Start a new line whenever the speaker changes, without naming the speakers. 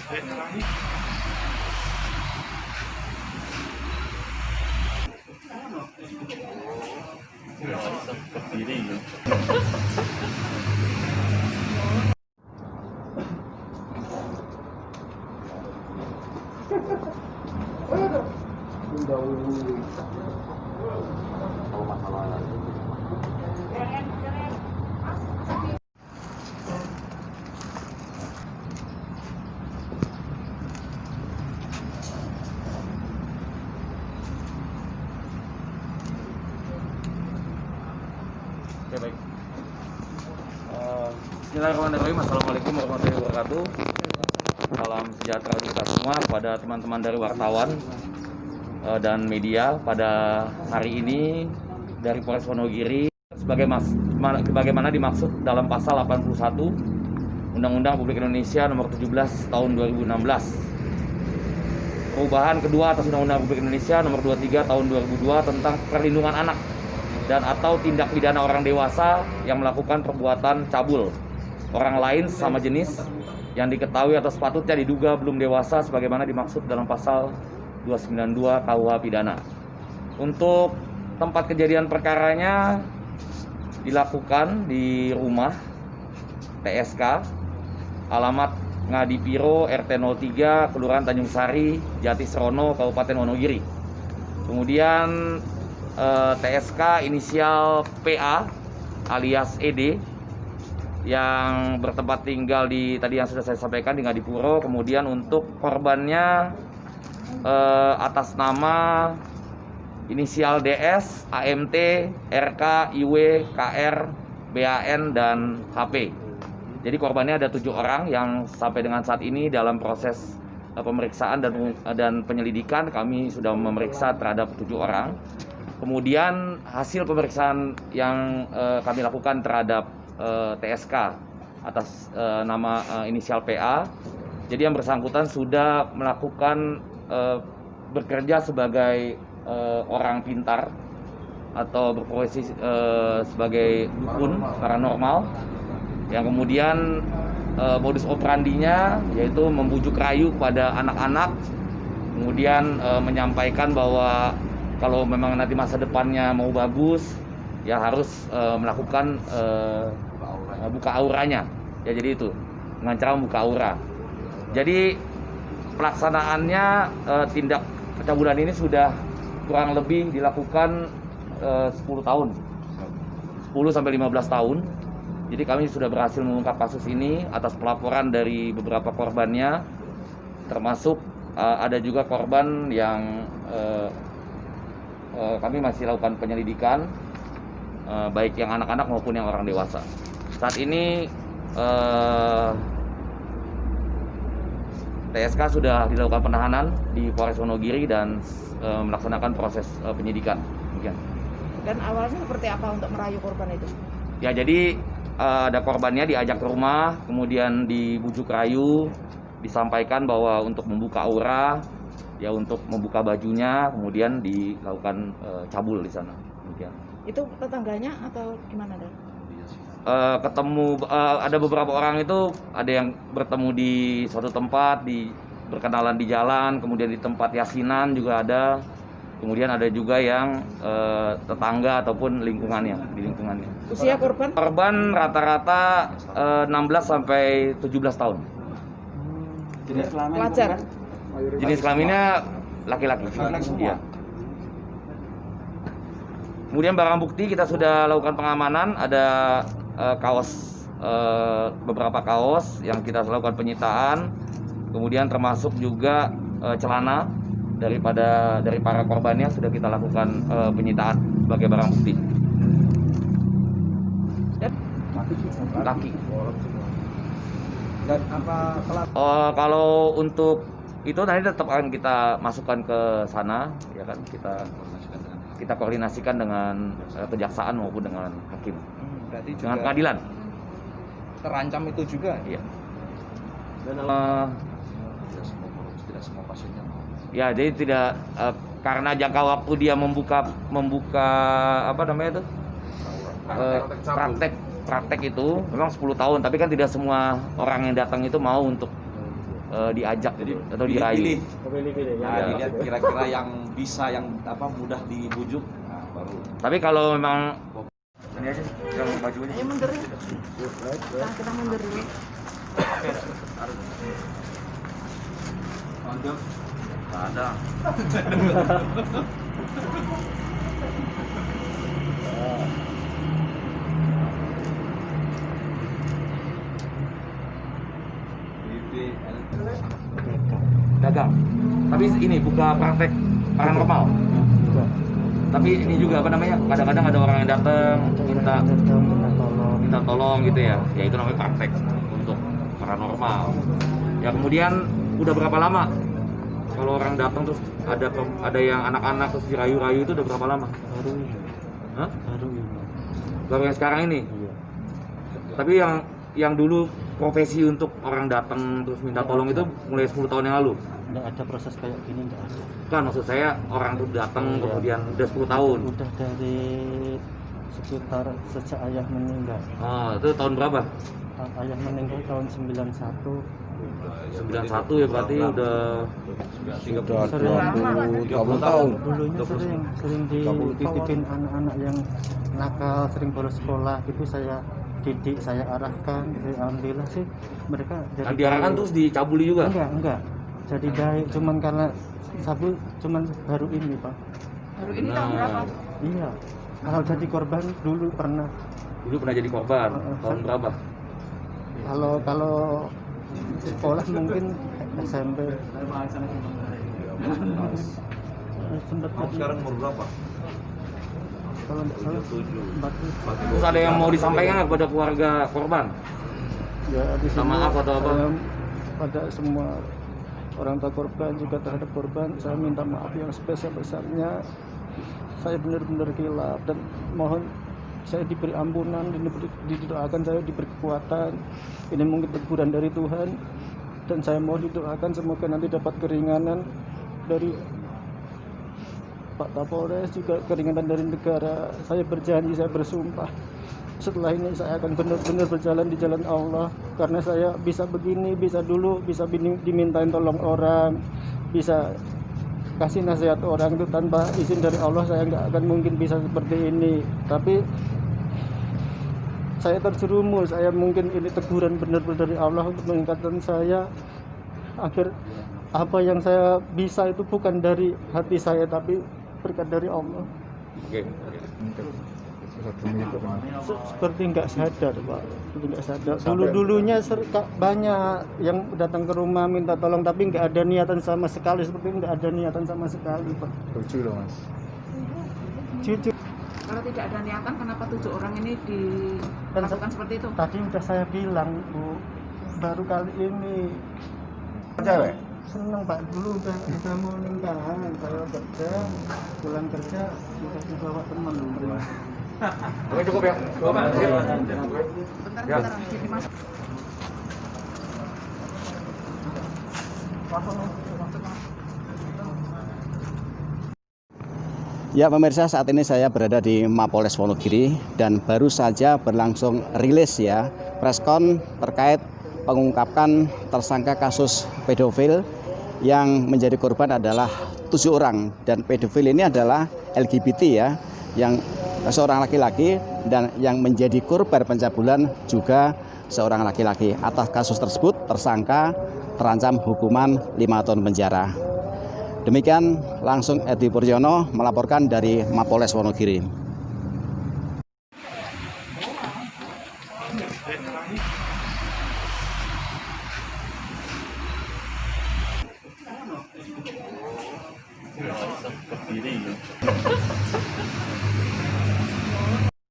Oke, baik. Bismillahirrahmanirrahim. Assalamualaikum warahmatullahi wabarakatuh. Salam sejahtera kita semua kepada teman-teman dari wartawan dan media. Pada hari ini dari Polres Wonogiri sebagaimana dimaksud dalam pasal 81 Undang-Undang Republik Indonesia Nomor 17 Tahun 2016. Perubahan kedua atas Undang-Undang Republik Indonesia Nomor 23 Tahun 2002 tentang perlindungan anak dan atau tindak pidana orang dewasa yang melakukan perbuatan cabul orang lain sama jenis yang diketahui atau sepatutnya diduga belum dewasa sebagaimana dimaksud dalam pasal 292 KUH pidana. Untuk tempat kejadian perkaranya dilakukan di rumah TSK, alamat Ngadipiro RT 03 Kelurahan Tanjung Sari, Jatisrono, Kabupaten Wonogiri. Kemudian TSK inisial PA alias ED yang bertempat tinggal di tadi yang sudah saya sampaikan di Ngadipuro. Kemudian untuk korbannya atas nama inisial DS, AMT, RK, IW, KR, BAN, dan HP. Jadi korbannya ada 7 orang yang sampai dengan saat ini dalam proses pemeriksaan dan penyelidikan. Kami sudah memeriksa terhadap 7 orang. Kemudian hasil pemeriksaan yang kami lakukan terhadap TSK atas nama inisial PA. Jadi yang bersangkutan sudah melakukan bekerja sebagai orang pintar atau berprofesi sebagai dukun paranormal, yang kemudian modus operandinya yaitu membujuk rayu kepada anak-anak, kemudian menyampaikan bahwa kalau memang nanti masa depannya mau bagus, ya harus melakukan buka auranya. Ya, jadi itu dengan cara membuka aura. Jadi pelaksanaannya tindak pencabulan ini sudah kurang lebih dilakukan 10 tahun, 10 sampai 15 tahun. Jadi kami sudah berhasil mengungkap kasus ini atas pelaporan dari beberapa korbannya, termasuk ada juga korban yang kami masih lakukan penyelidikan, baik yang anak-anak maupun yang orang dewasa. Saat ini TSK sudah dilakukan penahanan di Polres Wonogiri dan melaksanakan proses penyidikan. Demikian.
Dan awalnya seperti apa untuk merayu korban itu?
Ya, jadi ada korbannya diajak ke rumah, kemudian dibujuk rayu, disampaikan bahwa untuk membuka aura, ya untuk membuka bajunya, kemudian dilakukan cabul di sana. Demikian.
Itu tetangganya atau gimana, Dan?
Ketemu ada beberapa orang itu, ada yang bertemu di suatu tempat, berkenalan di jalan, kemudian di tempat yasinan juga ada, kemudian ada juga yang tetangga ataupun di lingkungannya.
Usia korban?
Korban rata-rata 16 sampai 17 tahun.
Jenis kelamin
Pelajar?
Jenis kelaminnya laki-laki. Iya. Kemudian barang bukti kita sudah lakukan pengamanan, ada kaos, beberapa kaos yang kita lakukan penyitaan, kemudian termasuk juga celana dari para korbannya sudah kita lakukan penyitaan sebagai barang bukti. Kaki.
Dan apa
kalau untuk itu nanti tetap akan kita masukkan ke sana, ya kan, kita koordinasikan dengan kejaksaan maupun dengan hakim.
Berarti juga
Dengan pengadilan.
Terancam itu juga.
Iya.
Dan
tidak semua pasiennya mau.
Ya, jadi tidak karena jangka waktu dia membuka apa namanya itu? Praktek itu memang 10 tahun, tapi kan tidak semua orang yang datang itu mau untuk diajak
Jadi
gitu, atau dirayu.
pilih-pilih.
Pilih-pilih
Nah,
Ya.
dilihat kira-kira yang bisa, yang mudah dibujuk, nah, baru.
Tapi kalau memang ini aja yang baju ini.
Ayo mundur ya. Nah, kita mundur dulu.
Nggak ada. Dagang. Tapi ini buka praktek paranormal. Tapi ini juga apa namanya? Kadang-kadang ada orang yang datang minta tolong gitu ya. Ya itu namanya praktek untuk paranormal. Ya kemudian udah berapa lama kalau orang datang terus ada yang anak-anak terus dirayu-rayu itu udah berapa lama?
Baru ini.
Hah?
Baru ini.
Baru yang sekarang ini.
Iya.
Tapi yang dulu profesi untuk orang datang terus minta tolong itu mulai 10 tahun yang lalu.
Nggak ada proses kayak gini, nggak ada.
Kan maksud saya orang tuh datang
Iya.
kemudian udah 10 tahun.
Udah dari sekitar sejak ayah meninggal.
Oh, itu tahun berapa?
Ayah meninggal tahun 91.
91 ya berarti udah
30
tahun.
Dulunya sering dititipin anak-anak yang nakal, sering bolos sekolah, itu saya didik, saya arahkan. Alhamdulillah sih mereka jadi
diarahkan
baik.
terus dicabuli juga.
Enggak. Jadi baik, cuman karena sabu cuman baru ini, Pak.
Baru ini tahun berapa?
Iya. Kalau jadi korban dulu pernah.
Dulu pernah jadi korban. Tahun berapa?
Kalau sekolah mungkin SMP. Sempat
Kamu sekarang umur berapa?
kalau nggak salah 47.
Terus ada yang mau disampaikan kepada keluarga korban?
Ya di
Minta
sini
maaf atau apa?
saya pada semua orang tua korban juga terhadap korban, saya minta maaf yang sebesar-besarnya. Saya benar-benar khilaf dan mohon saya diberi ampunan, didoakan saya diberi kekuatan. Ini mungkin teguran dari Tuhan dan saya mohon didoakan semoga nanti dapat keringanan dari Pak Kapolres, juga keringanan dari negara. Saya berjanji, saya bersumpah setelah ini saya akan benar-benar berjalan di jalan Allah, karena saya bisa begini, bisa dulu, bisa dimintain tolong orang, bisa kasih nasihat orang itu tanpa izin dari Allah. Saya nggak akan mungkin bisa seperti ini, tapi saya terjerumus. Saya mungkin ini teguran benar-benar dari Allah untuk mengingatkan saya agar apa yang saya bisa itu bukan dari hati saya tapi berkat dari Allah.
Oke.
Seperti nggak sadar, Pak. Seperti nggak sadar. Dulunya banyak yang datang ke rumah minta tolong tapi nggak ada niatan sama sekali. Seperti nggak ada niatan sama sekali, Pak.
Lucu loh, Mas.
Jujur.
Kalau tidak ada niatan, kenapa 7 orang ini dilakukan seperti itu?
Tadi udah saya bilang, Bu. Baru kali ini.
Cewek?
Seneng, Pak. Dulu udah mau nikahan. Saya kerja, pulang kerja udah dibawa teman.
Oke, cukup ya.
Bentar,
Ya.
bentar, dimasuk.
Ya pemirsa, saat ini saya berada di Mapolres Wonogiri dan baru saja berlangsung rilis ya preskon terkait pengungkapan tersangka kasus pedofil yang menjadi korban adalah 7 orang, dan pedofil ini adalah LGBT ya, yang seorang laki-laki, dan yang menjadi korban pencabulan juga seorang laki-laki. Atas kasus tersebut tersangka terancam hukuman 5 tahun penjara. Demikian langsung Edi Puryono melaporkan dari Mapolres Wonogiri.
Berdiri ya.